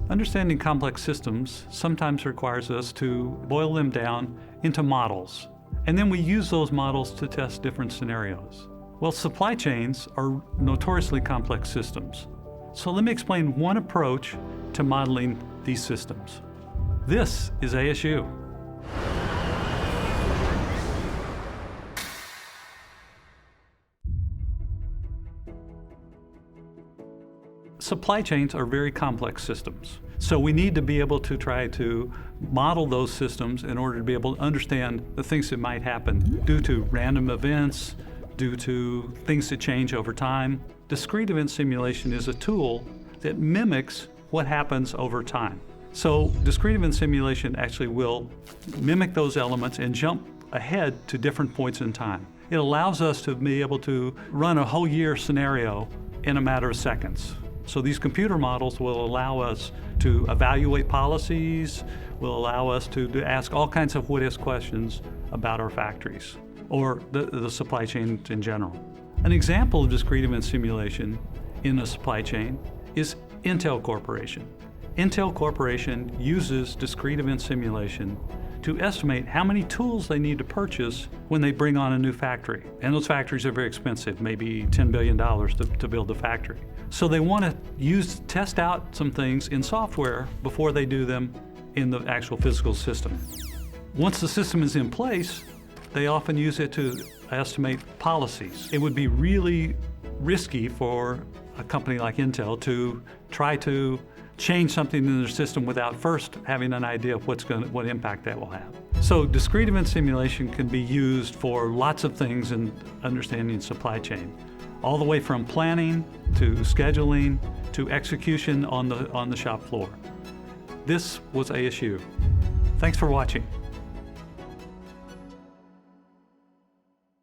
Understanding complex systems sometimes requires us to boil them down into models, and then we use those models to test different scenarios. Well, supply chains are notoriously complex systems. So let me explain one approach to modeling these systems. This is ASU. Supply chains are very complex systems. So we need to be able to try to model those systems in order to be able to understand the things that might happen due to random events, due to things that change over time. Discrete event simulation is a tool that mimics what happens over time. So discrete event simulation actually will mimic those elements and jump ahead to different points in time. It allows us to be able to run a whole year scenario in a matter of seconds. So these computer models will allow us to evaluate policies, will allow us to ask all kinds of what-if questions about our factories or the supply chain in general. An example of discrete event simulation in a supply chain is Intel Corporation. Intel Corporation uses discrete event simulation to estimate how many tools they need to purchase when they bring on a new factory. And those factories are very expensive, maybe $10 billion to build the factory. So they want to test out some things in software before they do them in the actual physical system. Once the system is in place, they often use it to estimate policies. It would be really risky for a company like Intel to try to change something in their system without first having an idea of what impact that will have. So discrete event simulation can be used for lots of things in understanding supply chain, all the way from planning to scheduling to execution on the shop floor. This was ASU. Thanks for watching.